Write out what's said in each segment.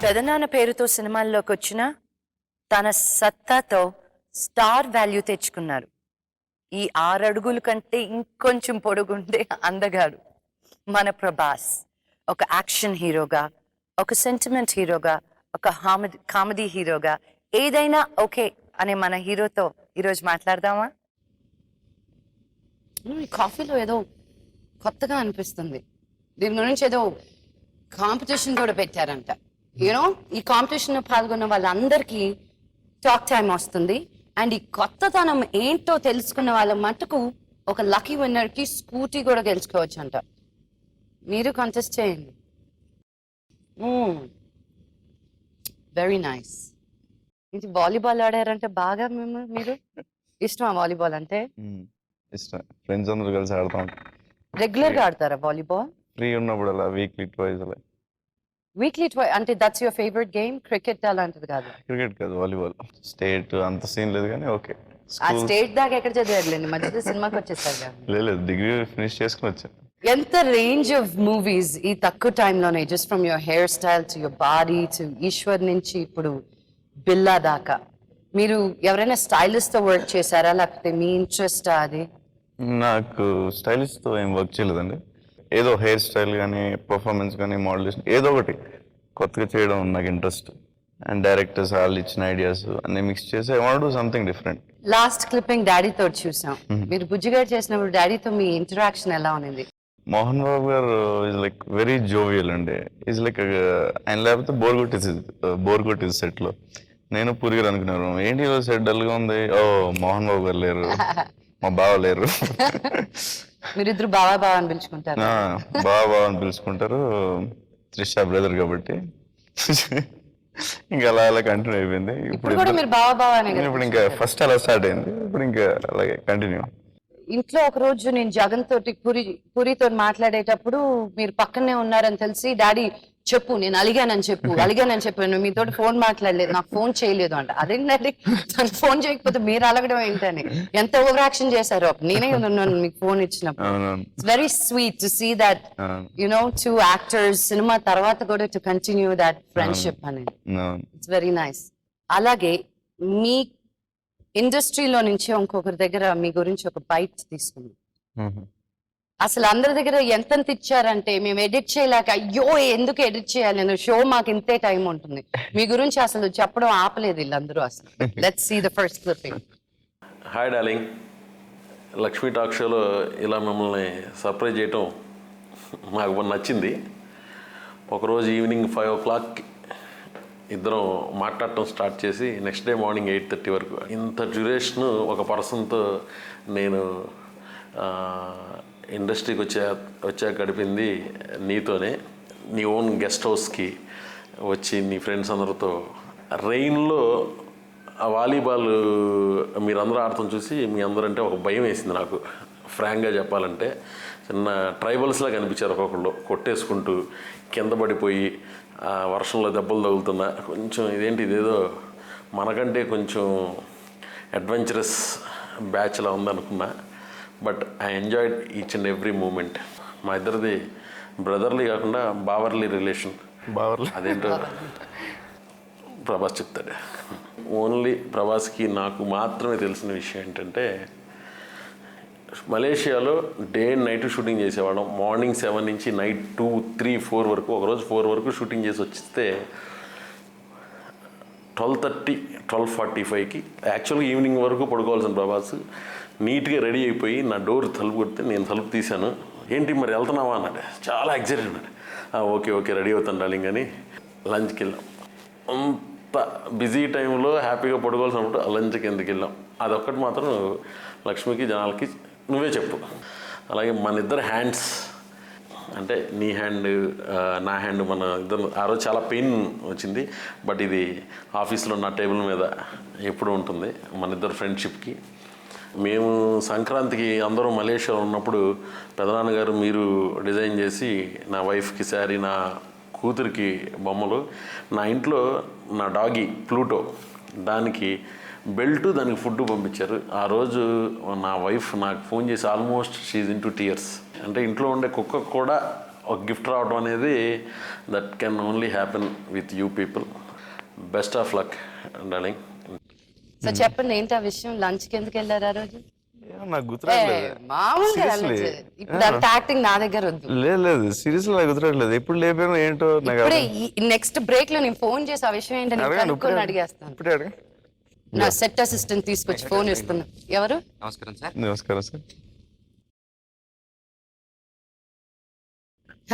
పెదనాన్న పేరుతో సినిమాల్లోకి వచ్చిన తన సత్తాతో స్టార్ వాల్యూ తెచ్చుకున్నారు. ఈ 6 అడుగుల కంటే ఇంకొంచెం పొడుగుండే అందగాడు మన ప్రభాస్. ఒక యాక్షన్ హీరోగా, ఒక సెంటిమెంట్ హీరోగా, ఒక కామెడీ హీరోగా, ఏదైనా ఓకే అనే మన హీరోతో ఈరోజు మాట్లాడదామా? ఈ కాఫీలో ఏదో కొత్తగా అనిపిస్తుంది. దీని గురించి ఏదో కాంపిటీషన్ కూడా పెట్టారంట. యూనో ఈ కాంపిటీషన్ పాల్గొన్న వాళ్ళందరికీ టాక్ టైం వస్తుంది. అండ్ ఈ కొత్తతనం ఏంటో తెలుసుకున్న వాళ్ళ మటుకు ఒక లక్కీ విన్నర్ కి స్కూటీ కూడా గెలుచుకోవచ్చు అంట. మీరు కంటెస్ట్ చేయండి. Very nice. ఇది వాలీబాల్ ఆడారంటే బాగా మీరు ఇష్టమా వాలీబాల్ అంటే? ఇష్టం. ఫ్రెండ్స్ అందరూ కలిసి ఆడతాం. రెగ్యులర్ గా ఆడతారా వాలీబాల్? ఫ్రీ ఉన్నప్పుడు అలా వీక్లీ ట్వైస్ అలా. వీక్లీ అంటే that's your favourite game? Cricket అలాంటిది కాదు? క్రికెట్ కాదు, వాలీబాల్. స్టేట్ అంత సీన్ లేదు కానీ ఓకే. ఆ స్టేట్ దాకా ఎక్కడ చదివారులేండి, మధ్యలో సినిమాకి వచ్చేసారు కదా. లేదు, డిగ్రీ ఫినిష్ చేసుకుని వచ్చాను. ఎంత రేంజ్ ఆఫ్ మూవీస్ ఈ తక్కువ టైంలోనే, just from your hair style to your body to Eeshwar నుంచి ఇప్పుడు బిల్లా దాకా. మీరు ఎవరైనా స్టైలిస్ట్ తో వర్క్ చేశారా, లేకపోతే మీ ఇంట్రెస్ట్ అది? నాకు స్టైలిష్తో ఏం వర్క్ చేయలేదండి. ఏదో హెయిర్ స్టైల్ కానీ, పర్ఫార్మెన్స్ కానీ, మోడలేషన్ ఏదో ఒకటి కొత్తగా చేయడం నాకు ఇంట్రెస్ట్. అండ్ డైరెక్టర్స్ వాళ్ళు ఇచ్చిన ఐడియాస్ అన్ని మిక్స్ చేసి I want do something different. Last clipping డాడీతో చూసాం. మీరు బుజ్జిగారు చేసినప్పుడు డాడీతో మీ ఇంటరాక్షన్ ఎలా ఉంది? మోహన్ బాబు గారు ఈజ్ లైక్ వెరీ జోవియల్ అండి. ఈజ్ లైక్ ఆయన లేకపోతే బోర్ కొట్టేది సెట్లో. నేను పూరి గారు అనుకున్నాను, ఏంటి ఈరోజు సెట్ డల్గా ఉంది, ఓ మోహన్ బాబు గారు లేరు, మా బావ లేరు. మీరిద్దరు బావా బావా అని పిలుచుకుంటారు? బావ అని పిలుచుకుంటారు, త్రిషా బ్రదర్ కాబట్టి. ఇంకా అలా కంటిన్యూ అయిపోయింది. ఇప్పుడు కూడా మీరు బావా బావా అనే కదా? ఇప్పుడు ఇంకా ఫస్ట్ అలా స్టార్ట్ అయింది, ఇప్పుడు ఇంకా అలాగే కంటిన్యూ. ఇంట్లో ఒక రోజు నేను జగన్ తోటి పూరితో మాట్లాడేటప్పుడు మీరు పక్కనే ఉన్నారని తెలిసి, డాడీ చెప్పు నేను అలిగానని చెప్పాను, మీతో ఫోన్ మాట్లాడలేదు, నాకు ఫోన్ చేయలేదు అంట. అదేంటండి, తను ఫోన్ చేయకపోతే మీరు అలగడం ఏంటని ఎంత ఓవర్ యాక్షన్ చేశారు. నేనే ఉన్నాను మీకు ఫోన్ ఇచ్చినప్పుడు. It's very sweet to see that you know 2 actors cinema తర్వాత కూడా టు కంటిన్యూ దట్ ఫ్రెండ్షిప్ అనేది. It's very nice. అలాగే మీ ఇండస్ట్రీలో నుంచి ఇంకొకరి దగ్గర మీ గురించి ఒక బైట్ తీసుకుందాం. అసలు అందరి దగ్గర ఎంతెంత ఇచ్చారంటే, మేము ఎడిట్ చేయలేక, అయ్యో ఎందుకు ఎడిట్ చేయాలి, షో మాకు ఇంతే టైం ఉంటుంది. మీ గురించి అసలు చెప్పడం ఆపలేదు వీళ్ళందరూ. అసలు let's see the first clipping. Hi darling, Lakshmi talk షోలో ఇలా మిమ్మల్ని సర్ప్రైజ్ చేయటం మాకు నచ్చింది. ఒకరోజు ఈవినింగ్ 5 o'clock ఇద్దరం మాట్లాడటం స్టార్ట్ చేసి నెక్స్ట్ డే మార్నింగ్ 8:30 వరకు ఇంత డ్యూరేషన్ ఒక పర్సన్తో నేను ఇండస్ట్రీకి వచ్చాక గడిపింది నీతోనే. నీ ఓన్ గెస్ట్ హౌస్కి వచ్చి నీ ఫ్రెండ్స్ అందరితో రెయిన్లో వాలీబాల్ మీరందరూ ఆడటం చూసి మీ అందరంటే ఒక భయం వేసింది నాకు. ఫ్రాంక్గా చెప్పాలంటే చిన్న ట్రైబల్స్లా కనిపించారు. ఒక్కొక్కళ్ళు కొట్టేసుకుంటూ కింద పడిపోయి వర్షంలో దెబ్బలు తగులుతున్నా, కొంచెం ఇదేదో మనకంటే కొంచెం అడ్వెంచరస్ బ్యాచ్లా ఉందనుకున్నా. But I enjoyed each and every moment. మా ఇద్దరిది బ్రదర్లీ కాకుండా బావర్లీ రిలేషన్. అదేంటో ప్రభాస్ చెప్తాడు. ఓన్లీ ప్రభాస్కి నాకు మాత్రమే తెలిసిన విషయం ఏంటంటే, మలేషియాలో డే అండ్ నైట్ షూటింగ్ చేసేవాళ్ళం. మార్నింగ్ 7 నుంచి నైట్ 2, 3, 4 వరకు, ఒకరోజు 4 వరకు షూటింగ్ చేసి వచ్చిస్తే 12:30, 12:45కి యాక్చువల్గా ఈవినింగ్ వరకు పడుకోవాల్సిన ప్రభాస్ నీట్గా రెడీ అయిపోయి నా డోర్ తలుపు కొడితే నేను తలుపు తీశాను. ఏంటి మరి వెళ్తున్నావా అన్నాడు. చాలా ఎగ్జైటెడ్ అన్నాడు. ఓకే రెడీ అవుతాను డార్లింగ్ అని లంచ్కి వెళ్ళాం. అంత బిజీ టైంలో హ్యాపీగా పడుకోవాల్సినప్పుడు లంచ్కి ఎందుకు వెళ్ళాం, అదొక్కటి మాత్రం లక్ష్మికి జనాలకి నువ్వే చెప్పు. అలాగే మన ఇద్దరు హ్యాండ్స్, అంటే నీ హ్యాండ్ నా హ్యాండ్, మన ఇద్దరు ఆ రోజు చాలా పెయిన్ వచ్చింది. బట్ ఇది ఆఫీస్లో నా టేబుల్ మీద ఎప్పుడు ఉంటుంది మన ఇద్దరు ఫ్రెండ్షిప్కి. మేము సంక్రాంతికి అందరూ మలేషియాలో ఉన్నప్పుడు పెదనాన్నగారు మీరు డిజైన్ చేసి నా వైఫ్కి శారీ, నా కూతురికి బొమ్మలు, నా ఇంట్లో నా డాగి ప్లూటో దానికి బెల్ట్, దానికి ఫుడ్ పంపించారు. ఆ రోజు నా వైఫ్ నాకు ఫోన్ చేసి almost she in to tears. అంటే ఇంట్లో ఉండే కుక్క కూడా ఒక గిఫ్ట్ రావడం అనేది that can only happen with you people. Best of luck darling. So చెప్పండి ఏంటి ఆ విషయం, లంచ్ కి ఎందుకు వెళ్ళారు ఆ రోజు? నాకు గుర్తురాట్లేదు. మామూలుగా వెళ్ళొచ్చు. ఇప్పుడు అంత యాక్టింగ్ నా దగ్గర వద్దు. లేదు సీరియస్లీ నాకు గుర్తురాట్లేదు. ఎప్పుడు లేపాను ఏంటో నాకు ఇప్పుడే నెక్స్ట్ బ్రేక్ లో నేను ఫోన్ చేసి ఆ విషయం ఏంటని కనుక్కొని అడిగేస్తాను. ఇప్పుడే అడగ. నా సెట్ అసిస్టెంట్ తీసుకొచ్చి ఫోన్ ఇస్తున్నా. ఎవరు? నమస్కారం సార్.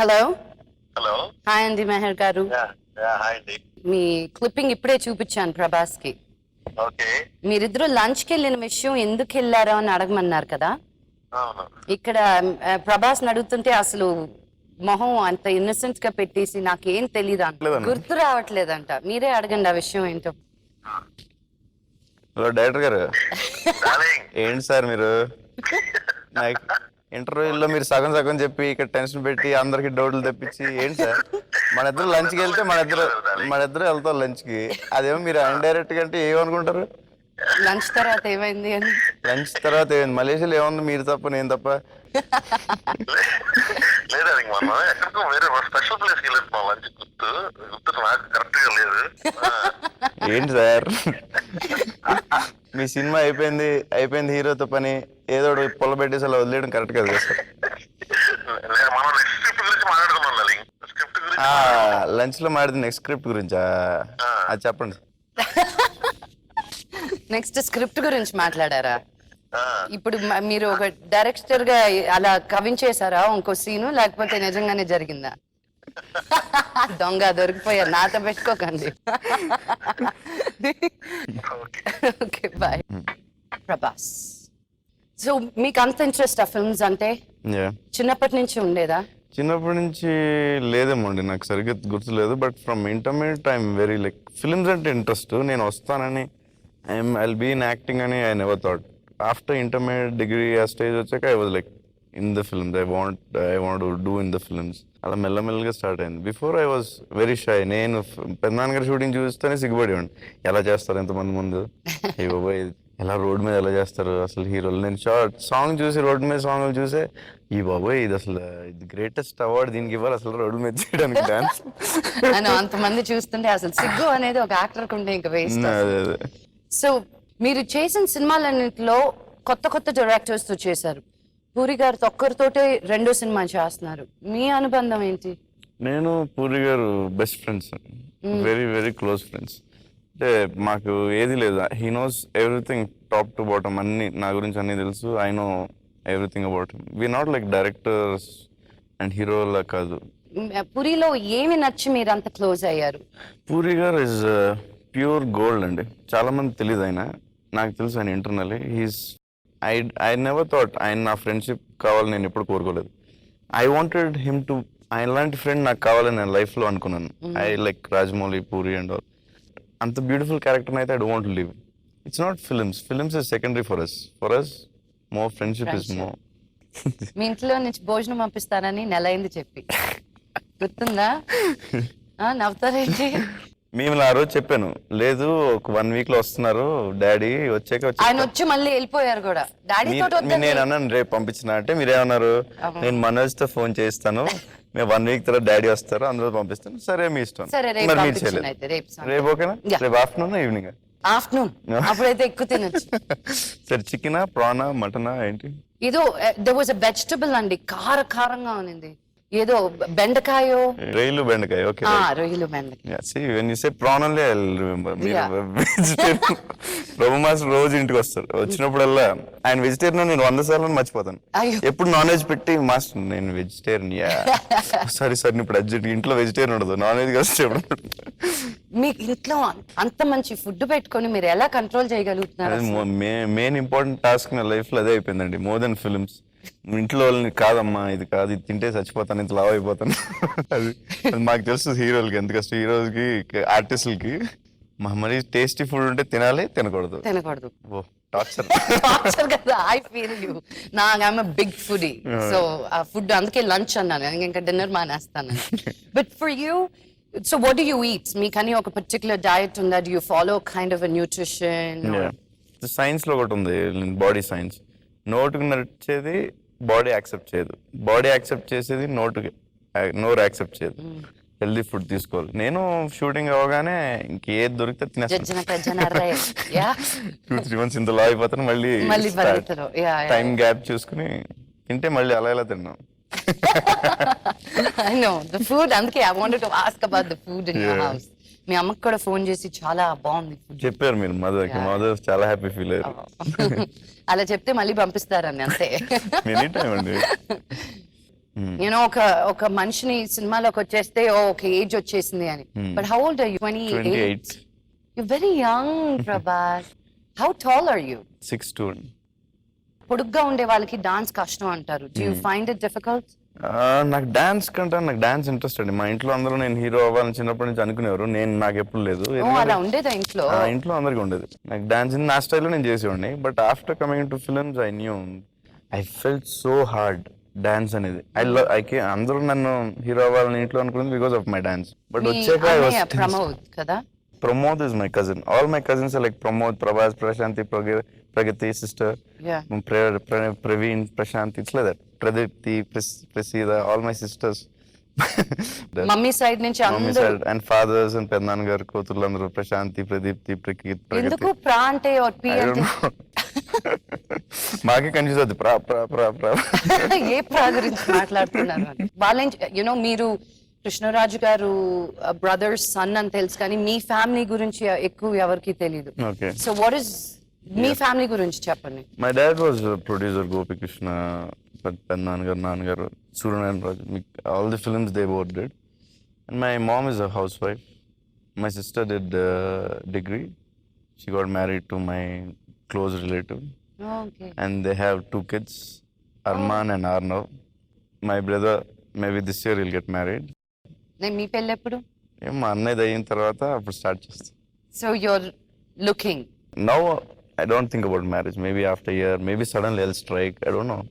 హలో. హలో. హాయ్ అండి మెహర్ గారు. హాయ్ అండి. మీ క్లిప్పింగ్ ఇప్పుడే చూపించాను ప్రభాస్ కి. ఓకే. మీరిద్దరు లంచ్ కి వెళ్ళిన విషయం ఎందుకు వెళ్ళారో అని అడగమన్నారు కదా. అవును. ఇక్కడ ప్రభాస్ అడుగుతుంటే అసలు మొహం అంత ఇన్నసెంట్ గా పెట్టేసి నాకేం తెలీదు అంట, గుర్తు రావట్లేదంట. మీరే అడగండి ఆ విషయం ఏంటో. హలో డైరెక్టర్ గారు. ఏంటి సార్ మీరు నాకు ఇంటర్వ్యూలో మీరు సగం సగం చెప్పి ఇక్కడ టెన్షన్ పెట్టి అందరికి డౌట్లు తెప్పించి ఏంటి సార్? మన ఇద్దరు లంచ్కి వెళ్తే మన ఇద్దరు వెళ్తాం లంచ్కి. అదేమో మీరు ఇండైరెక్ట్ గా అంటే ఏమనుకుంటారు? లంచ్ తర్వాత ఏమైంది అని. లంచ్ తర్వాత ఏమైంది? మలేషియాలో ఏముంది? మీరు తప్ప నేను తప్ప. లేదు అది మనం ఎక్కడికో వేరే స్పెషల్ ప్లేస్కి వెళ్ళిపోతాం. లంచ్ గుర్తు నాకు కరెక్ట్ గా లేదు. ఏంటి సార్ మీ సినిమా అయిపోయింది హీరోతో పని ఏదో పొల పెట్టేసి అలా వదిలేయడం కరెక్ట్ కదా సార్? మనం నెక్స్ట్ స్క్రిప్ట్ గురించి మాట్లాడుతున్నాం. స్క్రిప్ట్ గురించి లంచ్ లో మాట్లాడింది నెక్స్ట్ స్క్రిప్ట్ గురించా? అది చెప్పండి. నెక్స్ట్ స్క్రిప్ట్ గురించి మాట్లాడారా? ఇప్పుడు మీరు ఒక డైరెక్టర్ గా అలా కవించేశారా ఇంకో సీను, లేకపోతే నిజంగానే జరిగిందా? దొంగ దొరికిపోయారు, నాతో పెట్టుకోకండి. Okay bye. ప్రభాస్, సో మీకు అంత ఇంట్రెస్ట్ ఆ ఫిల్మ్స్ అంటే చిన్నప్పటి నుంచి ఉండేదా? చిన్నప్పటి నుంచి లేదేమోండి, నాకు సరిగ్గా గుర్తులేదు. But from intermediate I'm very like films అంటే ఇంట్రెస్ట్. నేను వస్తానని ఐల్ బీ ఇన్ యాక్టింగ్ అని I never thought. After intermediate degree ఆ స్టేజ్ వచ్చాక I was like in the films. I want do in the films. అలా మెల్లమెల్లగా start అయింది. Before I was very shy. నేను పెద్దనాన్న గారి షూటింగ్ చూస్తేనే సిగ్గుపడేవాడిని. ఎలా చేస్తారు ఎంతమంది ముందు, ఏ బాబాయ్ ఎలా రోడ్ మీద ఎలా చేస్తారు అసలు హీరోలు. నేను సాంగ్ చూసి రోడ్ మీద సాంగ్ చూసే ఈ బాబాయ్ ఇది అసలు ఇది గ్రేటెస్ట్ అవార్డు దీనికి ఇవ్వాలి అసలు రోడ్ మీద చేయడానికి డాన్స్. అంతమంది చూస్తుంటే అసలు సిగ్గు అనేది ఒక యాక్టర్ కుంటే ఇంకా వేస్ట్. అదే. సో మీరు చేసిన సినిమాలన్నింటిలో కొత్త కొత్త డైరెక్టర్స్ తో చేశారు. పూరి గారితో ఒక్కరితోటే 2వ సినిమా చేస్తున్నారు. మీ అనుబంధం ఏంటి? నేను Puri garu best friends, very very close friends. అంటే మాకు ఏది లేదు. He knows everything top to bottom. అన్ని నా గురించి అన్ని తెలుసు. I know everything about him. We not like directors and హీరోలా కాదు. పూరిలో ఏమి నచ్చి మీరు అంత క్లోజ్ అయ్యారు? పూరి గారు ఇస్ ప్యూర్ గోల్డ్ అండి. చాలా మంది తెలియదు ఆయన, నాకు తెలుసు ఆయన ఇంటర్నల్లీ. ఐ నెవర్ థాట్ ఆయన నా ఫ్రెండ్షిప్ కావాలని నేను ఎప్పుడు కోరుకోలేదు. ఐ వాంటెడ్ హిమ్ టు, ఆయన లాంటి ఫ్రెండ్ నాకు కావాలని నేను లైఫ్లో అనుకున్నాను. I like Rajamouli, Puri and all. అంత బ్యూటిఫుల్ క్యారెక్టర్ అయితే I don't live. It's not films is secondary for us more friendship is more. మీ ఇంట్లో నుంచి భోజనం పంపిస్తానని నెల అయింది చెప్పి, గుర్తుందా? నవ్వుతారేంటి? మేము ఆ రోజు చెప్పాను, లేదు ఒక 1 week లో వస్తున్నారు డాడీ, వచ్చాక ఆయన వచ్చి మళ్ళీ వెళ్ళిపోయారు కూడా. డాడీ నేను అన్నాను రేపు పంపించిన అంటే మీరేమన్నారు, నేను మనోజ్ తో ఫోన్ చేస్తాను, మేము 1 week తర్వాత డాడీ వస్తారు అందులో పంపిస్తాను. సరే మీ ఇష్టం. మరి మీరు చేయలేదు. రేపు ఓకేనా? రేపు ఆఫ్టర్నూన్ ఈవినింగ్? ఆఫ్టర్నూన్. అప్పుడైతే ఎక్కువ తినొచ్చు. సరే చికెనా ప్రానా మటనా ఏంటి? ఏదో there was a vegetable అండి, కారంగా ఉంది. ఏదో బెండకాయో, రొయ్యలు బెండకాయ. ఓకే, రొయ్యలు బెండకాయ. See when you say prawn only I'll remember. Prabhu master రోజు ఇంటికి వస్తారు, వచ్చినప్పుడల్లా ఆయన వెజిటేరియన్ నేను 100 సార్లు మర్చిపోతాను. ఎప్పుడు నాన్ వెజ్ పెట్టి మాస్టర్ నేను వెజిటేరియన్. సారీ ఇప్పుడు అర్జెంట్ ఇంట్లో వెజిటేరియన్ ఉండదు, నాన్ వెజ్ వస్తే. మీకు ఇంట్లో అంత మంచి ఫుడ్ పెట్టుకొని మీరు ఎలా కంట్రోల్ చేయగలుగుతున్నారు? మెయిన్ ఇంపార్టెంట్ టాస్క్ నా లైఫ్ లో అదే అయిపోయిందండి, మోర్ దెన్ ఫిల్మ్స్. ఇంట్లో వాళ్ళని కాదమ్మా ఇది కాదు, ఇది తింటే చచ్చిపోతాను, ఇంత లావ్ అయిపోతాను. అది మాకు తెలుసు హీరోలకి ఎంత కష్టం, హీరోస్కి ఆర్టిస్టులకి. మరి టేస్టీ ఫుడ్ ఉంటే తినాలి, తినకూడదు. ఓ టార్చర్ కదా. I feel you. I'm big foodie. So ఆ ఫుడ్ అందుకే లంచ్ అన్నాను, ఇంకా డిన్నర్ మానేస్తాను. But for you, so what do you eat? మీకని ఒక పర్టికులర్ డయట్ ఉందా? Do you follow kind of nutrition? Science లో ఒకటి ఉంది, బాడీ సైన్స్. నోటుకు నడిచేది బాడీ యాక్సెప్ట్ చేయదు, బాడీ యాక్సెప్ట్ చేసేది నోటుకి. నోరు యాక్సెప్ట్ చేయదు. హెల్దీ ఫుడ్ తీసుకోవాలి. నేను షూటింగ్ అవగానే ఇంకేది దొరికితే తినేస్తాను. జజ్జన పెజ్జన రే. Yeah. 2-3 months ఇంతలో అయిపోతాను. మళ్ళీ పరిగెత్తరు. Yeah, టైం గ్యాప్ చూసుకుని తింటే మళ్ళీ అలా ఇలా తిన్నాం. I know the food. అందుకే I wanted to ask about the food in your Yeah. house. మీ అమ్మకి కూడా ఫోన్ చేసి చాలా బాగుంది ఫుడ్ చెప్పారు మీరు మదర్ చాలా హ్యాపీ ఫీల్ అయ్యారు. అలా చెప్తే మళ్ళీ పంపిస్తారని అంతే. ఎనీ టైం అండి. యూనో ఒక మనిషిని సినిమాలోకి వచ్చేస్తే ఒక ఏజ్ వచ్చేసింది అని. But how old are you? 28. You very young Prabhas. How tall are you? 6'2". పొడుగ్గా ఉండే వాళ్ళకి డాన్స్ కష్టం అంటారు. Do you find it difficult? నాకు డాన్స్ కంటే నాకు డాన్స్ ఇంట్రెస్ట్ అండి. మా ఇంట్లో అందరూ నేను హీరో అవ్వాలని చిన్నప్పటి నుంచి అనుకునేవారు. నాకు ఎప్పుడు లేదు. అలా ఉండేదా ఇంట్లో? ఇంట్లో అందరికి ఉండేది. నాకు డాన్స్ నా స్టైల్లో నేను చేసేవాడిని. But after coming to films I knew I felt so hard dance అనేది. అందరూ నన్ను హీరో అవ్వాలని ఇంట్లో అనుకున్నది because of my dance. But వచ్చాక ప్రమోద్ కదా? Pramod is my cousin. All my cousins are like Pramod, Prabhas, Prashanti, Pragati, sister. Yeah. Praveen, Prashanti. It's like that. Pradipti, Prasida, all my sisters. Mummy side నుంచి Mummy అందరూ. side and fathers and Pennan garu kotulandaru Prashanti, Pradipti, Pragati. ఎందుకు ప్రా అంటే or P I అంటే? don't know. మాకే confuse అవుతుంది. ప్రా ఏ ప్రా గురించి మాట్లాడుతున్నారు అని. వాళ్ళేం యునో మీరు కృష్ణరాజు గారు బ్రదర్స్ సన్ అని తెలుసు కానీ మీ ఫ్యామిలీ గురించి ఎక్కువ ఎవరికి తెలియదు. Okay. So what is me family గురించి చెప్పండి. My dad was a producer, Gopi Krishna, Pennan garu, Nannagaru, Suranayan Raju. All the films they both did. And my mom is a housewife. My sister did degree. She got married to my close relative. Okay. And they have 2 kids, Arman and Arnav. My brother, maybe this year he'll get married. మీ పెళ్ళి ఎప్పుడు? మా అన్నయ్యది అయిన తర్వాత అప్పుడు start చేస్తాం. So you're looking. Now I don't think about marriage. Maybe after a year, maybe suddenly I'll strike. I don't know.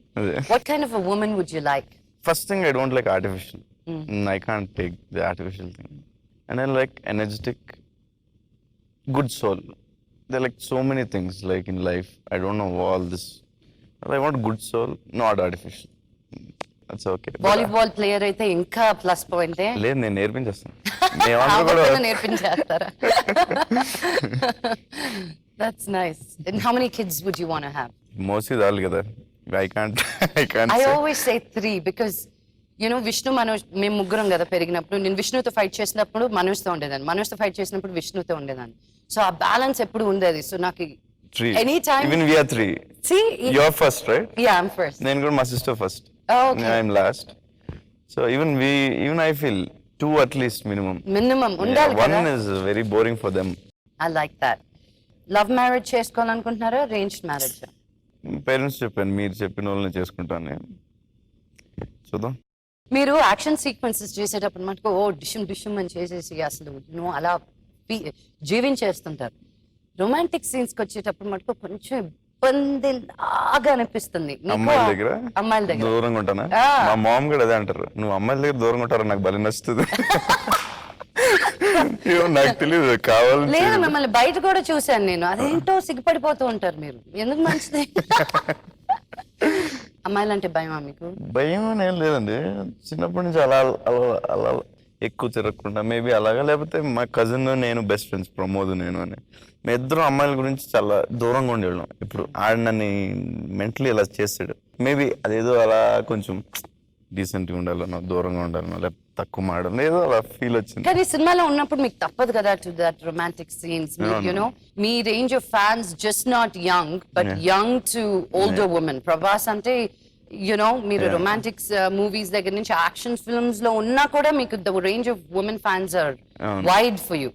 What kind of a woman would you like? First thing, I don't like artificial. I can't take the artificial thing. And I like energetic, good soul. There are like so many things like in life. I don't know all this. But I want good soul, not artificial. That's okay. Volleyball player అయితే ఇంకా plus పాయింటే. లేదు, నేను నేర్పించేస్తాను. మేమందరూ కూడా నేర్పించేస్తారా? That's nice. And how many kids would you want to have? Mostly చాలు కదా. I can't I say. always say 3 because you know Vishnu Manoj మేము ముగ్గురం కదా పెరిగినప్పుడు. నేను విష్ణుతో ఫైట్ చేసినప్పుడు మనోజ్తో ఉండేదాన్ని, మనోజ్తో ఫైట్ చేసినప్పుడు విష్ణుతో ఉండేదాన్ని. సో ఆ బ్యాలెన్స్ ఎప్పుడు ఉండేది. సో నాకు 3. anytime. Even we are 3. See, You're first, right? yeah, I'm first. నేను కూడా మా sister first. Oh, okay. I'm last. So even I feel 2 at least minimum. Minimum ఉండాలి One కదా. is very boring for them. I like that. Love marriage చేసుకోవాలనుకుంటున్నారా, arranged marriage? Parents చెప్పాను, మీరు చెప్పిన వాళ్ళని చేసుకుంటాను నేను. చూద్దాం. మీరు యాక్షన్ సీక్వెన్సెస్ చేసేటప్పుడు మటుకు డిషుమ్ డిషుమ్ అని చేసేసి అసలు నువ్వు అలా జీవించేస్తుంటారు. రొమాంటిక్ సీన్స్ కి వచ్చేటప్పుడు మటుకు కొంచెం ఇబ్బంది లాగా అనిపిస్తుంది. అమ్మాయిల దగ్గర అమ్మాయిల దగ్గర దూరంగా ఉంటానా? ఆ. మా మామ్ కూడా అదే అంటారు, నువ్వు అమ్మాయిల దగ్గర దూరంగా ఉంటారు, నాకు భలే నచ్చుతుంది. ఏమో నాకు తెలియదు, కావాలని లేదు మిమ్మల్ని బయట కూడా చూశాను నేను. అదేంటో సిగ్గుపడిపోతూ ఉంటారు మీరు. ఎందుకు మంచిది? అమ్మాయిలంటే భయమా మీకు? భయం అని ఏం లేదండి. చిన్నప్పటి నుంచి అలా అలా అలా ఎక్కువ తిరగకుండా మేబీ అలాగా. లేకపోతే మా కజిన్ నేను బెస్ట్ ఫ్రెండ్స్ ప్రమోద్ నేను అని మేము ఇద్దరం అమ్మాయిల గురించి చాలా దూరంగా ఉండేవాళ్ళం. ఇప్పుడు ఆడ నన్ను మెంటలీ ఇలా చేస్తాడు. మేబీ అదేదో అలా కొంచెం డీసెంట్గా ఉండాలనో దూరంగా ఉండాలనో లేకపోతే తక్కువ మాడడం ఏదో అలా ఫీల్ వచ్చింది. కానీ సినిమాలో ఉన్నప్పుడు మీకు తప్పదు కదా to that romantic scenes. You know me range of fans just not young but young to older women. Prabhas అంటే యునో మీరు రొమాంటిక్ మూవీస్ దగ్గర నుంచి యాక్షన్ ఫిల్మ్స్ లో ఉన్నా కూడా మీకు the range of women fans are wide for you.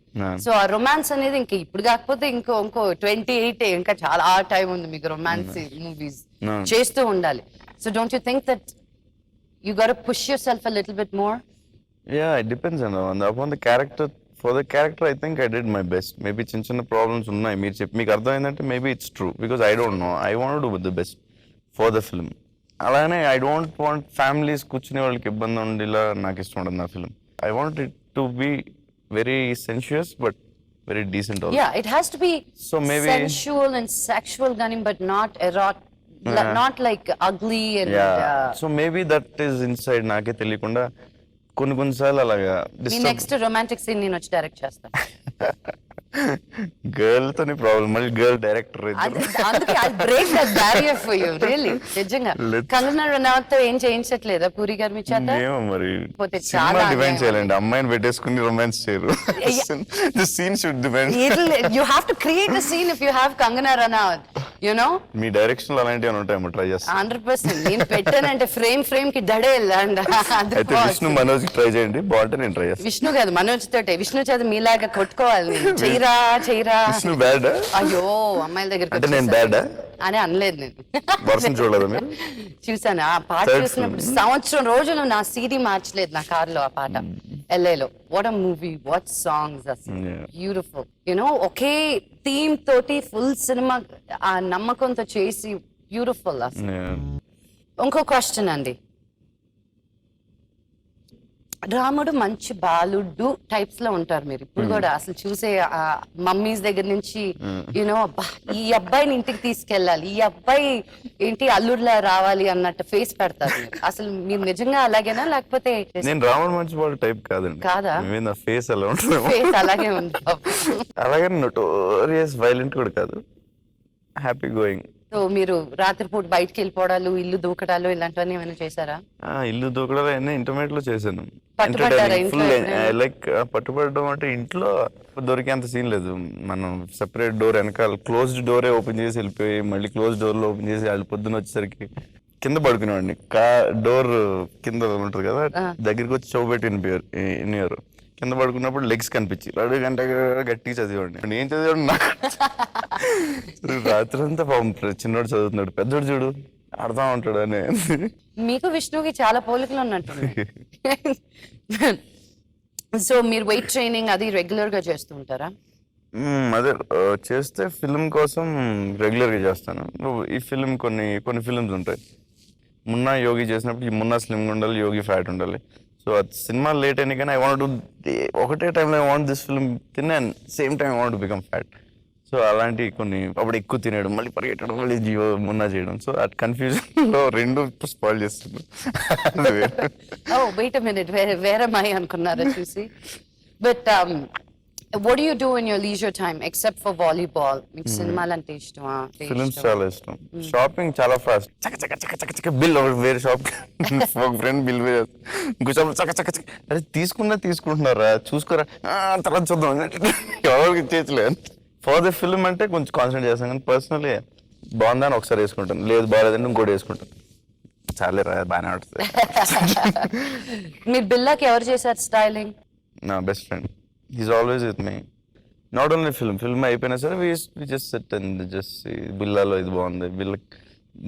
So ఆ romance అనేది ఇంకా ఇప్పుడు కాకపోతే ఇంకో 28 ఇంకా చాలా టైం ఉంది మీకు రొమాన్స్ మూవీస్ చేస్తూ ఉండాలి. So don't you think that you got to push your self a little bit more? Yeah, it depends upon the character. For the character, I think I did my best. Maybe చిన్న problems ఉన్నాయి, మీరు చెప్పి మీకు అర్థమైందంటే maybe it's true because I don't know. I want to do the best for the film. అలానే I don't want families కూర్చునే వాళ్ళకి ఇబ్బంది ఉండేలా నాకు ఇష్టం ఉండదు నా film. I want it to be very sensuous but very decent also. Yeah, it has to be So maybe sensual and sexual ganim but not not like ugly and yeah. So maybe that is inside నాకే తెలియకుండా కొన్ని కొన్నిసార్లు అలాగా మీ disturb next romantic scene నేను వచ్చి direct చేస్తాను. Girl తోని problem, మళ్ళీ గర్ల్ డైరెక్టర్ అందుకే I break that barrier for you really. నిజంగా Let's- కంగనా రనౌత్ తో ఏం చేయించట్లేదా పూరి గారు మీ చేత? ఏమో మరి పోతే సినిమా చాలా డిమాండ్ అన్యాయం. చేయాలండి, అమ్మాయిని పెట్టేసుకుని రొమాన్స్ చేయరు. The scene should demand. You have to create a scene if you have Kangana Ranaut, you know? Me direction లో అలాంటివి ఉంటాయేమో, ట్రై చేస్తాను. 100%. నేను పెట్టానంటే ఫ్రేమ్ కి దడేల్ అండ్ అయితే విష్ణు మనోజ్ ట్రై చేయండి, బాగుంటే నేను ట్రై చేస్తాను. విష్ణు కాదు మనోజ్ తోటే. విష్ణు చేత మీలాగా కొట్టుకోవాలి నేను. చెయ్యరా విష్ణు బ్యాడ్ అయ్యో అమ్మాయిల దగ్గరికి అంటే నేను వచ్చేసరికి. బ్యాడా అని అనలేదు నేను. వర్షం చూడలేదా మీరు? చూసాను ఆ పాట Third చూసినప్పుడు film. సంవత్సరం రోజులు నా సీడీ మార్చలేదు నా కార్లో ఆ పాట. ఎల్ఏలో what a movie, what songs, అసలు Yeah. బ్యూటిఫుల్. యునో ఒకే థీమ్ తోటి ఫుల్ సినిమా ఆ నమ్మకంతో చేసి బ్యూటిఫుల్ అసలు. Yeah. ఇంకో క్వశ్చన్ అండి, రాముడు మంచి బాలుడు టైప్స్ లో ఉంటారు మీరు ఇప్పుడు కూడా. అసలు చూసే మమ్మీస్ దగ్గర నుంచి యూనో అబ్బా ఈ అబ్బాయిని ఇంటికి తీసుకెళ్ళాలి, ఈ అబ్బాయి ఏంటి అల్లుడిలా రావాలి అన్నట్టు ఫేస్ పెడతారు మీరు. అసలు మీరు నిజంగా అలాగేనా లేకపోతే నేను రావణ మంచి వాడు టైప్ కాదండి. కాదా? నా ఫేస్ అలా ఉంటుంది. ఫేస్ అలాగే ఉంది? అలాగే నోటోరియస్ వైలెంట్ కూడా కాదు, హ్యాపీ గోయింగ్. సో మీరు రాత్రిపూట బయటకు వెళ్ళిపోవడాలు, ఇల్లు దూకడాలు ఇలాంటివన్నీ ఏమైనా చేశారా? ఇల్లు దూకడాలు అన్నీ ఇంటర్మీడియట్ లో చేశాను. పట్టుబడ్డారా ఇంట్లో ఎప్పుడైనా? లైక్ పట్టుబడడం అంటే ఇంట్లో దొరికేంత సీన్ లేదు. మనం సెపరేట్ డోర్ వెనకాల క్లోజ్డ్ డోరే ఓపెన్ చేసి వెళ్ళిపోయి మళ్ళీ క్లోజ్ డోర్ లో ఓపెన్ చేసి వాళ్ళు పొద్దున్న వచ్చేసరికి కింద పడుకునేవాడిని. డోర్ కింద ఉంటుంది కదా, దగ్గరికి వచ్చి చౌబెట్టి వినియారు. కింద పడుకున్నప్పుడు లెగ్స్ కనిపించి 2 గంటలు గట్టిగా చదివాడిని. ఏం చదివాడు నాకు రాత్రి అంతా పాపం చిన్నోడు చదువుతున్నాడు, పెద్దోడు చూడు ఆడుతా ఉంటాడు అని. మీకు విష్ణుకి చాలా పోలికలు ఉన్నట్టుంది. సో మీరు వెయిట్ ట్రైనింగ్ అది రెగ్యులర్ గా చేస్తూ ఉంటారా? అదే చేస్తే ఫిల్మ్ కోసం రెగ్యులర్ గా చేస్తాను. ఈ ఫిల్మ్ కొన్ని ఫిల్మ్స్ ఉంటాయి. మున్నా యోగి చేసినప్పుడు ఈ మున్నా స్లిమ్ ఉండాలి, యోగి ఫ్యాట్ ఉండాలి. సో అది సినిమా లేట్ అయినా కానీ ఐ వాంట్ టు ఒకటే టైంలో ఐ వాంట్ దిస్ ఫిల్మ్ తిన్నా and same time I want become fat. So అలాంటి కొన్ని అప్పుడు ఎక్కువ తినేయడం, మళ్ళీ పరిగెట్టడం, మళ్ళీ మున్నా చేయడం. సో అట్ కన్ఫ్యూజన్ లో రెండు స్పాయిల్ చేస్తుంది. ఓ వెయిట్ అ మినిట్, వేరే మై అనుకున్నారా చూసి? But what do you do in your leisure time except for volleyball? మీకు సినిమాలు అంటే ఇష్టమా? ఫిల్మ్స్ చాలా ఇష్టం. షాపింగ్ చాలా ఫాస్ట్, చక చక చక చక చక బిల్ వేరే షాప్ ఒక ఫ్రెండ్ బిల్ ఇంకో షాప్ చక చక చక. అరే తీసుకుంటున్నారా చూసుకోరా, తర్వాత చూద్దాం, ఎవరికి ఇచ్చేయలేదు. ఫర్ ద ఫిల్మ్ అంటే కొంచెం కాన్సన్ట్రేట్ చేస్తాను, కానీ పర్సనలీ బాగుందని ఒకసారి వేసుకుంటాను, లేదు బాగాలేదంటే ఇంకోటి వేసుకుంటాను. చాలే రా బాగానే ఆడుతుంది. మీరు బిల్లాకి ఎవరు చేశారు స్టైలింగ్? నా best friend, he's always with me. Not only film అయిపోయినా సరే we just set and just బిల్లాలో ఇది బాగుంది,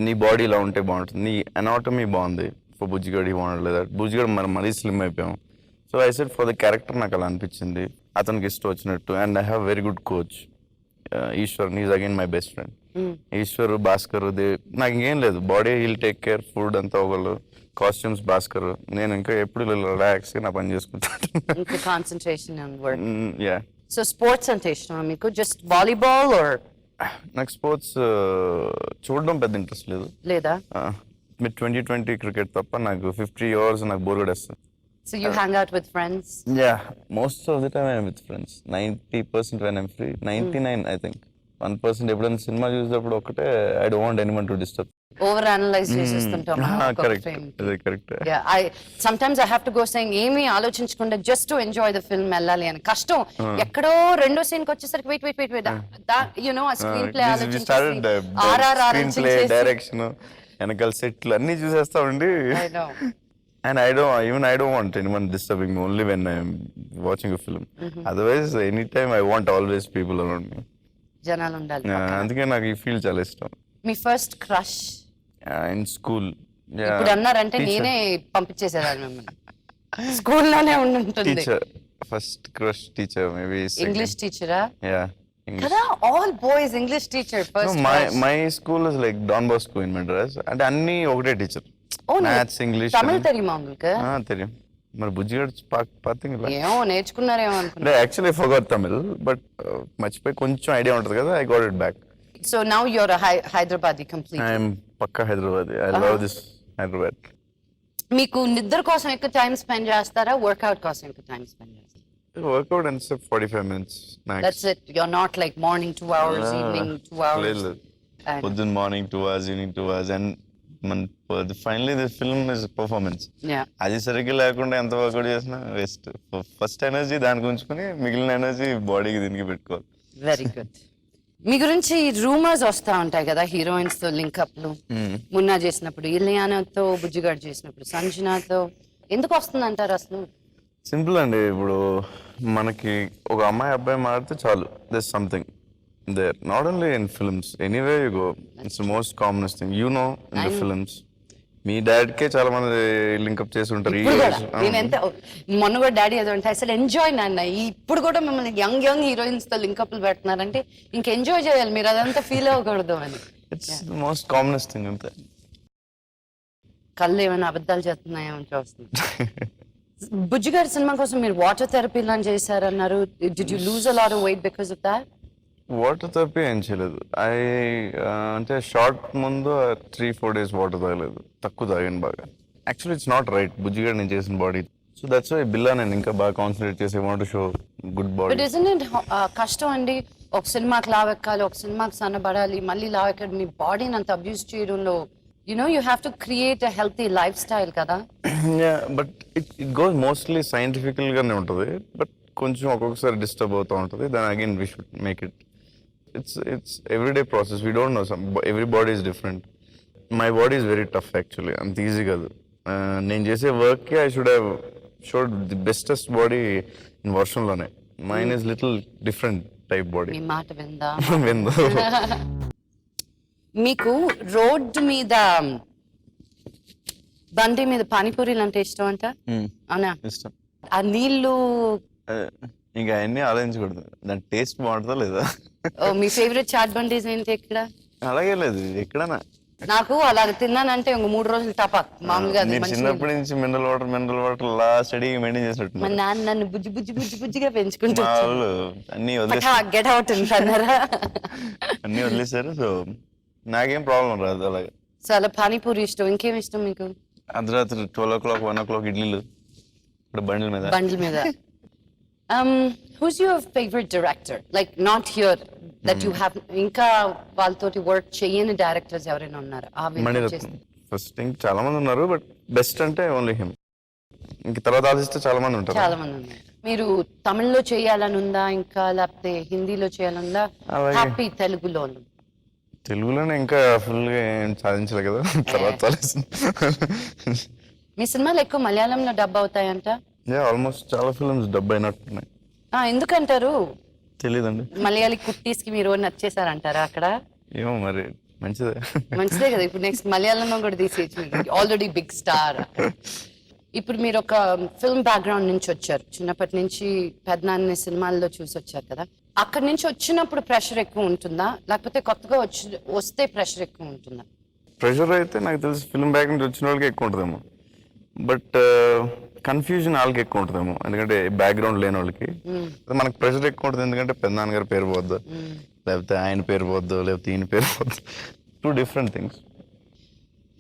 నీ బాడీ ఇలా ఉంటే బాగుంటుంది, నీ అనాటమీ బాగుంది. ఫర్ బుజ్జిగాడు ఈ బాగుండలేదు, బుజ్జిగాడు మరీ స్లిమ్ అయిపోయాం. So I set for the character నాకు అలా అనిపించింది, అతనికి ఇష్టం వచ్చినట్టు. And I have very good coach Eeshwar, is again my best friend. Eeshwar, Bhaskar, నాకు ఇంకేం లేదు, body heal take care, food అంతా ఒకళ్ళు, కాస్ట్యూమ్స్ భాస్కర్, నేను ఇంకా ఎప్పుడు రిలాక్స్ నా పని చేసుకుంటాను. Concentration on work. Yeah. So sports అంటే ఇష్టమా మీకు? Just volleyball or? నాకు స్పోర్ట్స్ చూడడం పెద్ద ఇంట్రెస్ట్ లేదు. లేదా? మీరు 2020 క్రికెట్ తప్ప నాకు 50 hours నాకు బోర్ కొట్టేస్తుంది. So you hang out with friends? Yeah, most of the time I'm with friends. 90% when I'm free. 99 I think. 1% ఎప్పుడైనా సినిమా చూసేటప్పుడు ఒకటే I don't want anyone to disturb. Over analyse చేసేస్తుంటాం. Correct, అదే correct. sometimes I have to go saying ఏమీ ఆలోచించకుండా just to enjoy the film వెళ్ళాలి అని. కష్టం ఎక్కడో రెండో సీన్ కి వచ్చేసరికి wait you know a screen play ఆలోచించి డైరెక్షన్ వెనకాల సెట్లు అన్ని చూసేస్తా ఉండి. I know. And I don't want anyone disturbing me only when I'm watching a film. Otherwise, anytime I want always people around me. జనాలు ఉండాలి. అందుకే నాకు ఈ ఫీల్ చాలా ఇష్టం. మీ ఫస్ట్ క్రష్? In school. ఇప్పుడు అన్నారంటే నేనే పంపించేసేదాన్ని మిమ్మల్ని. స్కూల్లోనే ఉండుంటుంది. Teacher, first crush teacher, maybe English టీచరా? యా, కదా, all boys English teacher first. My school is like Don Bosco in Madras. అంటే అన్ని ఒకటే టీచర్, మ్యాథ్స్, ఇంగ్లీష్. తమిళ్ తెలియమా உங்களுக்கு? తెలియం. మరి బుజ్జిగాడు పాతింగ్ ఏమో నేర్చుకున్నారేమో అనుకున్నా. Actually I forgot Tamil, but మర్చిపోయి కొంచెం ఐడియా ఉంటుంది కదా, I got it back. So now you're a Hyderabadi completely. I am పక్కా Hyderabad. I love this Hyderabad. మీకు నిద్ర కోసం ఎక్కువ టైం స్పెండ్ చేస్తారా, వర్కౌట్ కోసం ఎక్కువ టైం స్పెండ్ చేస్తారా? వర్కౌట్ ఎంత 45 minutes max. That's it. You're not like morning 2 hours, evening 2 hours. లేదు. And- పొద్దున్న morning 2 hours, evening 2 hours, and మన finally the film is performance. Yeah. అది సరిగ్గా లేకుండా ఎంత వర్కౌట్ చేసినా వేస్ట్. ఫస్ట్ ఎనర్జీ దానికి ఉంచుకొని మిగిలిన ఎనర్జీ బాడీకి దీనికి పెట్టుకోవాలి. Very good. మీ గురించి రూమర్స్ వస్తా ఉంటాయి కదా, హీరోయిన్స్ తో లింకప్లు. మున్నా చేసినప్పుడు ఇలియానాతో, బుజ్జిగాడు చేసినప్పుడు సంజనాతో. ఎందుకు వస్తుంది అంటారు అసలు? సింపుల్ అండి. ఇప్పుడు మనకి ఒక అమ్మాయి అబ్బాయి మారితే చాలు, this something there. Not only in films, anyway you go, it's most commonest thing you know in the films. మీ డాడ్కే చాలా మంది లింకప్ చేసి ఉంటారు. ఇప్పుడు కూడా నేను ఎంత మొన్న కూడా డాడీ ఏదో అంటే అసలు ఎంజాయ్ నాన్న, ఇప్పుడు కూడా మిమ్మల్ని యంగ్ హీరోయిన్స్ తో లింకప్లు పెడుతున్నారంటే ఇంక ఎంజాయ్ చేయాలి మీరు, అదంతా ఫీల్ అవ్వకూడదు అని. It's the most commonest thing అంతే. కళ్ళు ఏమైనా అబద్ధాలు చేస్తున్నాయేమో చూస్తుంది. బుజ్జిగారి సినిమా కోసం మీరు వాటర్ థెరపీ లాంటి చేశారన్నారు. Did you lose a lot of weight because of that? Water therapy ఏం చేయలేదు. అంటే షార్ట్ ముందు 3-4 days వాటర్ తాగలేదు, తక్కువ తాగాను బాగా. Actually it's not right Bujjigadu నేను చేసిన బాడీ. సో దట్స్ వై బిల్లా నేను ఇంకా బాగా కాన్సన్ట్రేట్ చేసి want to show good body. But isn't it కష్టం అండి, ఒక సినిమాకి లావెక్కాలి, ఒక సినిమాకి సన్నబడాలి, మళ్ళీ లావెక్కాలి, మీ బాడీని అంత అబ్యూస్ చేయడంలో you have to create a healthy lifestyle కదా. Yeah, but it goes mostly scientifical గానే ఉంటుంది, బట్ కొంచెం ఒక్కొక్కసారి డిస్టర్బ్ అవుతూ ఉంటుంది. Then again we should make it. It's everyday process. We don't know, every body is different. My body is very tough actually, అంత easy కాదు. నేను చేసే వర్క్కి I should have showed the bestest body in వర్షంలోనే. Mine is little different type body. మీ మాట విందా? విందు. మీకు రోడ్డు మీద బండి మీద పానీపూరీలు అంటే ఇష్టం అంట, అవునా? ఇష్టం. ఆ నీళ్లు ఇంకా అవన్నీ ఆలోచించకూడదు, దాని టేస్ట్ బాగుంటుందా లేదా. మీ ఫేవరెట్ చాట్ బండీస్ ఏంటి ఎక్కడ? అలాగే లేదు ఎక్కడన్నా. నాకు అలా తిన్నానంటే ఇంక 3 రోజులు టపాక్ మామూలుగా. అది మీరు మంచిగా చిన్నప్పటి నుంచి మినరల్ వాటర్ లా స్టడీ మెయింటైన్ చేసినట్టు. మా నాన్న నన్ను బుజ్జిగా పెంచుకుంటూ మా వాళ్ళు అన్ని వదిలేసి గెట్ అవుట్ అన్నారా? అన్ని వదిలేశారు. సో నాకేం ప్రాబ్లం రాదు అలాగే. సో అలా పానీపూరి ఇష్టం. ఇంకేం ఇష్టం మీకు? అర్ధరాత్రి 12 o'clock 1 o'clock ఇడ్లీలు ఇక్కడ బండ్ల మీద. బండ్ల మీద. Who's your favorite director? Like not here that you have, ఇంకా వాళ్ళతోటి వర్క్ చేయని డైరెక్టర్స్ ఎవరైనా ఉన్నారా? Mani Ratnam first thing. చాలా మంది ఉన్నారు, బట్ బెస్ట్ అంటే ఓన్లీ హిమ్. ఇంక తర్వాత ఆలోచిస్తే చాలా మంది ఉంటారు. చాలా మంది ఉన్నారు. మీరు తమిళ్లో చేయాలని ఉందా ఇంకా, లేకపోతే హిందీలో చేయాలనుందా, అలాగే. హ్యాపీ తెలుగులో? తెలుగులోనే ఇంకా ఫుల్ గా ఏం సాధించలే కదా, తర్వాత మీ సినిమాలు ఎక్కువ మలయాళంలో డబ్ అవుతాయంట. ఆల్మోస్ట్ చాలా ఫిల్మ్స్ డబ్బు అయినట్టున్నాయి. ఎందుకంటారు? తెలీదండి. మలయాళీ కుట్టీస్ కి మీరు నచ్చేసారంటారా అక్కడ? ఏమో మరి, మంచిదే. మంచిదే కదా. ఇప్పుడు నెక్స్ట్ మలయాళంలో కూడా తీసేయచ్చు, ఆల్రెడీ బిగ్ స్టార్. ఇప్పుడు మీరు ఒక ఫిల్మ్ బ్యాక్గ్రౌండ్ నుంచి వచ్చారు, చిన్నప్పటి నుంచి పెద్దనాన్న సినిమాల్లో చూసి వచ్చారు కదా. అక్కడి నుంచి వచ్చినప్పుడు ప్రెషర్ ఎక్కువ ఉంటుందా, లేకపోతే కొత్తగా వస్తే ప్రెషర్ ఎక్కువ ఉంటుందా? ప్రెషర్ అయితే నాకు తెలిసి ఫిల్మ్ బ్యాక్ నుంచి వచ్చిన వాళ్ళకి ఎక్కువ ఉంటుందేమో, బట్ కన్ఫ్యూజన్ వాళ్ళకి ఎక్కువ ఉంటుందేమో, ఎందుకంటే బ్యాక్గ్రౌండ్ లేని వాళ్ళకి. మనకు ప్రెషర్ ఎక్కువ ఉంటుంది, ఎందుకంటే పెద్దనాన్నగారి పేరు పోద్దు, లేకపోతే ఆయన పేరు పోద్దు, లేకపోతే ఈయన పేరు పోద్దు. 2 different థింగ్స్.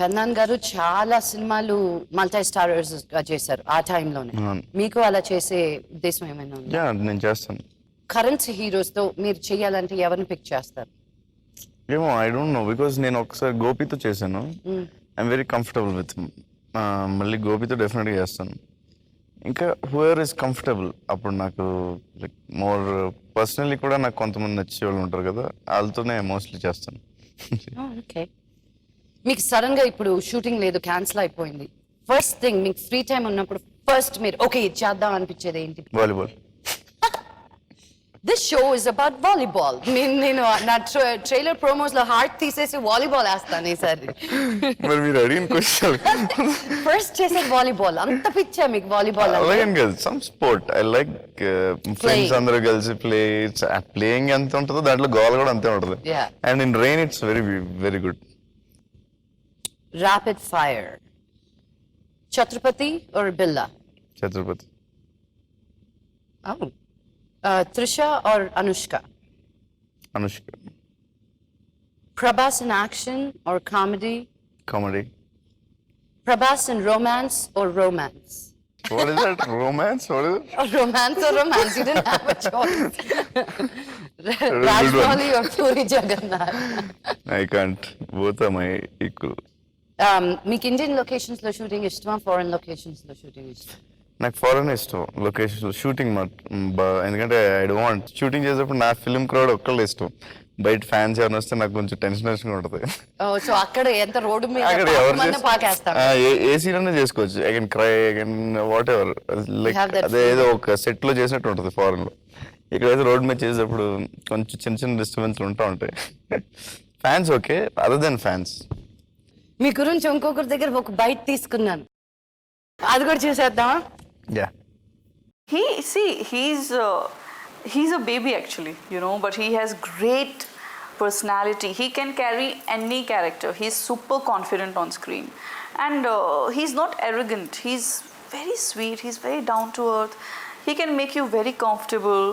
పెద్దనాన్న గారు చాలా సినిమాలు మల్టీ స్టారర్స్ గా చేశారు ఆ టైంలోనే. మీకు అలా చేసే ఉద్దేశం ఏమైనా ఉందా? నేను చేస్తాను. కరెంట్ హీరోస్ తో మీరు చేయాలంటే ఎవరిని పిక్ చేస్తారు? ఏమో ఐ డోంట్ నో, బికాస్ నేను ఒకసారి గోపితో చేశాను. I'm very comfortable with. మళ్ళీ గోపితో డెఫినెట్గా చేస్తాను. ఇంకా హూఎవర్ ఇస్ కంఫర్టబుల్. అప్పుడు నాకు లైక్ మోర్ పర్సనల్లీ కూడా నాకు కొంతమంది నచ్చే వాళ్ళు ఉంటారు కదా, వాళ్ళతోనే మోస్ట్లీ చేస్తాను. ఓకే. మీకు సడన్ గా ఇప్పుడు షూటింగ్ లేదు, క్యాన్సిల్ అయిపోయింది. ఫస్ట్ థింగ్ మీకు ఫ్రీ టైం ఉన్నప్పుడు ఫస్ట్ మీరు ఓకే చేద్దాం అనిపించేది ఏంటి? Volleyball. This show is about volleyball. నేను నా ట్రైలర్ ప్రోమోస్ లో హార్ట్ తీసేసి వాలీబాల్ వేస్తాను ఈసారి. మరి మీరు అడిగిన క్వశ్చన్ ఫస్ట్ చేసేది వాలీబాల్. అంత పిచ్చా మీకు వాలీబాల్? అలాగే కదా, some sport I like. Friends అందరూ కలిసి ప్లేయింగ్ ఎంత ఉంటుందో దాంట్లో గోల్ కూడా అంతే ఉంటుంది. And in rain it's very very good. Rapid fire, Chatrapathi or Billa? Chatrapathi. Trisha or Anushka? Anushka. Prabhas in action or comedy? Comedy. Prabhas in romance or romance? What is that? Romance? What is it? Or romance or romance? You didn't have a choice. Rajmouli or Puri Jagannath? I can't. Both are my equal. మీకు Indian locations లో shooting ఇష్టమా, foreign locations లో shooting ఇష్టం? నాకు foreign ఇష్టం location shooting ఎందుకంటే I don't shooting చేసేటప్పుడు నా ఫిల్మ్ క్రౌడ్ ఒక్కళ్ళు ఇష్టం. బయట ఫ్యాన్స్ ఎవరైనా వస్తే నాకు కొంచెం టెన్షన్ ఉంటుంది. సో అక్కడ ఎంత రోడ్డు మీద అక్కడ ఎవరు పాకేస్తాం. ఏ సీన్ అన్నా చేసుకోవచ్చు. I can cry, I can what ever, like have that అదే ఏదో ఒక సెట్ లో చేసినట్టు ఉంటుంది ఫారెన్ లో. ఇక్కడైతే రోడ్ మీద చేసేటప్పుడు కొంచెం చిన్న చిన్న డిస్టర్బెన్స్ ఉంటాయి. Fans okay, other than fans. మీ గురించి ఇంకొకరి దగ్గర ఒక బైట్ తీసుకున్నాను, అది కూడా చూసేద్దామా? Yeah. He's a baby actually, you know, but he has great personality. He can carry any character. He's super confident on screen, and he's not arrogant. He's very sweet. He's very down to earth. He can make you very comfortable.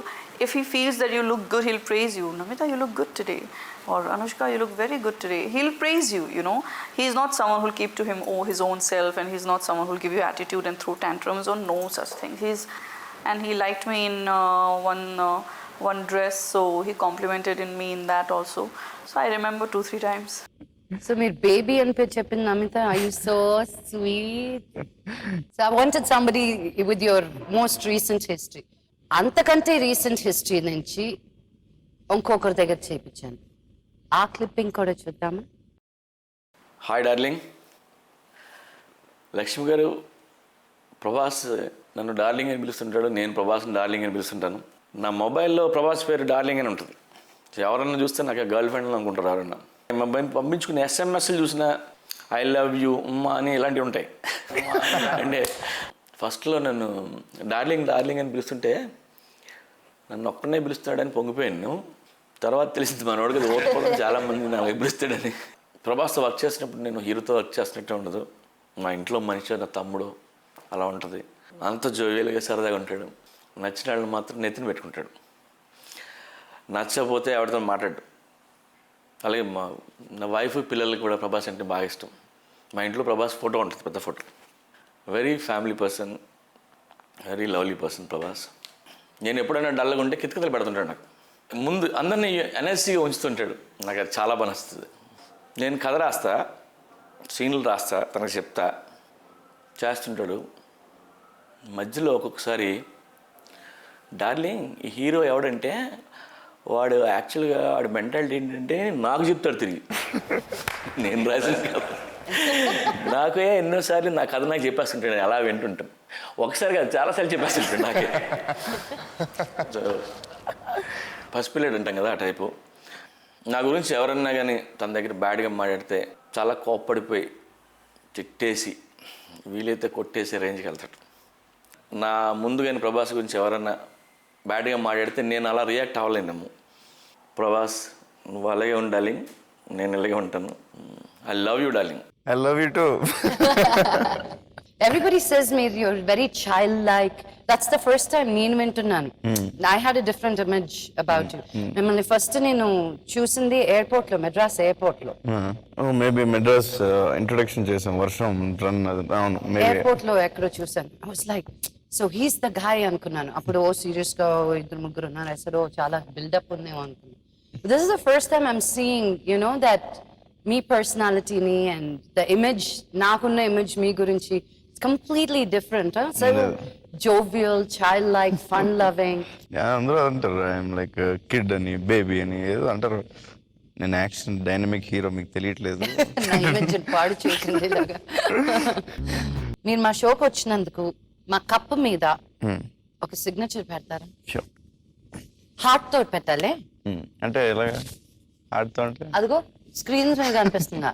If he feels that you look good, he'll praise you. Namita, you look good today. Or Anushka, you look very good today. He'll praise you, you know. He's not someone who'll keep to him his own self, and he's not someone who'll give you attitude and throw tantrums or no such thing. And he liked me in one dress, so he complimented in me in that also. So I remember 2-3 times. So మీరు baby అని పేరు చెప్పింది Namitha, I you so sweet. So I wanted somebody with your most recent history. అంతకంటే recent history నుంచి ఇంకొకరి దగ్గర చేయించాను. ఆ క్లిప్పింగ్ కూడా చూద్దామా? Hi darling. లక్ష్మి గారు, ప్రభాస్ నన్ను డార్లింగ్ అని పిలుస్తుంటాడు, నేను ప్రభాస్ని డార్లింగ్ అని పిలుస్తుంటాను. నా మొబైల్లో ప్రభాస్ పేరు డార్లింగ్ అని ఉంటుంది. ఎవరన్నా చూస్తే నాకు గర్ల్ ఫ్రెండ్ అనుకుంటారు ఎవరన్నా. మా అబ్బాయిని పంపించుకుని ఎస్ఎంఎస్లు చూసినా ఐ లవ్ యూ ఉమ్మా అని ఇలాంటివి ఉంటాయి. అంటే ఫస్ట్లో నన్ను డార్లింగ్ అని పిలుస్తుంటే నన్ను ఒక్కనే పిలుస్తాడని పొంగిపోయాను. తర్వాత తెలిసింది మనోడికి ఓర్చుకోవడం చాలామంది నాకు పిలుస్తాడని. ప్రభాస్తో వర్క్ చేసినప్పుడు నేను హీరోతో వర్క్ చేసినట్టే ఉండదు. మా ఇంట్లో మనిషి, నా తమ్ముడు అలా ఉంటుంది. అంత జోవియల్గా సరదాగా ఉంటాడు. నచ్చిన వాళ్ళు మాత్రం నెత్తిన పెట్టుకుంటాడు. నచ్చకపోతే ఎవరితో మాట్లాడు. అలాగే నా వైఫ్, పిల్లలకి కూడా ప్రభాస్ అంటే బాగా ఇష్టం. మా ఇంట్లో ప్రభాస్ ఫోటో ఉంటుంది, పెద్ద photo. Very family person, very lovely person Prabhas. నేను ఎప్పుడైనా డల్గా ఉంటే కితకితలు పెడుతుంటాడు. నాకు ముందు అందరినీ ఎనర్జీగా ఉంచుతుంటాడు. నాకు అది చాలా బాగా నచ్చుతుంది. నేను కథ రాస్తా, సీన్లు రాస్తా, తనకు చెప్తా, చేస్తుంటాడు. మధ్యలో ఒక్కొక్కసారి డార్లింగ్ ఈ హీరో ఎవడంటే వాడు యాక్చువల్గా వాడి మెంటాలిటీ ఏంటంటే నాకు చెప్తాడు తిరిగి. నేను రాసిన కథ నాకే ఎన్నోసార్లు నా కథ నాకు చెప్పేస్తుంటాడు, అలా వింటుంటాను. ఒకసారి కాదు, చాలాసార్లు చెప్పేస్తుంటాడు నాకే. సో పసిపిల్లడు అంటాం కదా, ఆ టైపు. నా గురించి ఎవరన్నా కానీ తన దగ్గర బ్యాడ్గా మాట్లాడితే చాలా కోప్పడిపోయి తిట్టేసి వీలైతే కొట్టేసే రేంజ్కి వెళ్తాడు. నా ముందు కానీ ప్రభాస్ గురించి ఎవరన్నా బ్యాడ్గా మాట్లాడితే నేను అలా రియాక్ట్ అవ్వలేను. ప్రభాస్ నువ్వు అలాగే ఉండాలి, నేను ఇలాగే ఉంటాను. I love you darling. I love you two. Everybody says you're very childlike. That's the first time నేను వింటున్నాను. I had a different image about you. మిమ్మల్ని ఫస్ట్ నేను చూసింది ఎయిర్పోర్ట్ లో, మెడ్రాస్ ఎయిర్పోర్ట్ లో. మేబీ మెడ్రాస్ ఇంట్రొడక్షన్ చేసాం, వర్షం రన్. అవును, ఎయిర్పోర్ట్ లో ఎక్కడో చూసాను. I was like, so he's the guy అనుకున్నాను. అప్పుడు సీరియస్ గా 2-3 ఉన్నారు. అసలు చాలా బిల్డప్ ఉందేమో అనుకున్నాను. This is the first time I'm seeing, you know, that మీ పర్సనాలిటీని and the image, నాకున్న ఇమేజ్ మీ గురించి completely different. So jovial, childlike, fun-loving. అందరూ అంటారు ఐఎమ్ లైక్ కిడ్ అని, బేబీ అని ఏదో అంటారు. నేను యాక్షన్ డైనమిక్ హీరో, మీకు తెలియట్లేదు. నా ఇమేజ్ పాడు చేసింది ఇలాగా. మీరు మా షోకి వచ్చినందుకు మా కప్ మీద ఒక సిగ్నేచర్ పెడతారా? Sure. హార్ట్ తో పెట్టాలి. అంటే ఎలాగా ఆడుతూ అంటే? అదిగో స్క్రీన్ మీద కనిపిస్తుందా?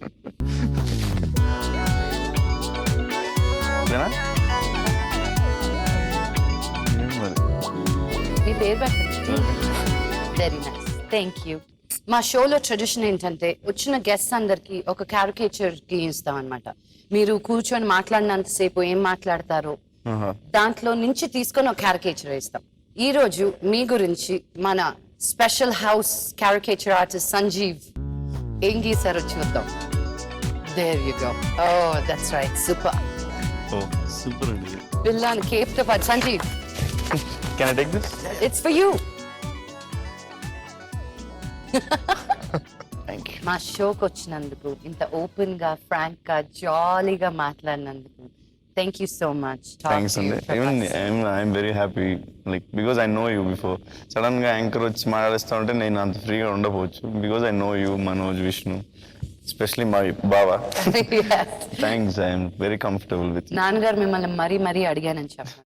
మీ పేరు పెట్టండి. Very nice, thank you. మా షోలో ట్రెడిషన్ ఏంటంటే వచ్చిన గెస్ట్ అందరికి ఒక క్యారికేచర్ గీయిస్తాం అనమాట. మీరు కూర్చొని మాట్లాడినంతసేపు ఏం మాట్లాడతారో దాంట్లో నుంచి తీసుకొని ఒక క్యారికేచర్ వేస్తాం. ఈ రోజు మీ గురించి మన special house caricature artist Sanjeev ఏం గీసారో చూద్దాం. There you go. Oh that's right, super. Oh super అండి. పిల్లని కేప్ తో పాటు Sanjeev, can I take this? It's for you. Thank you. మా షోకి వచ్చినందుకు, ఇంత ఓపెన్ గా, ఫ్రాంక్ గా, జాలీగా మాట్లాడినందుకు thank you so much. Thanks అండి. Even I'm very happy like because I know you before. Sudden గా యాంకర్ వచ్చి మాట్లాడిస్తా ఉంటే నేను అంత ఫ్రీగా ఉండకపోవచ్చు because I know you, Manoj, Vishnu, especially my బావా. Thanks, I'm very comfortable with. నాన్నగారు మిమ్మల్ని మరీ అడిగానని చెప్పండి.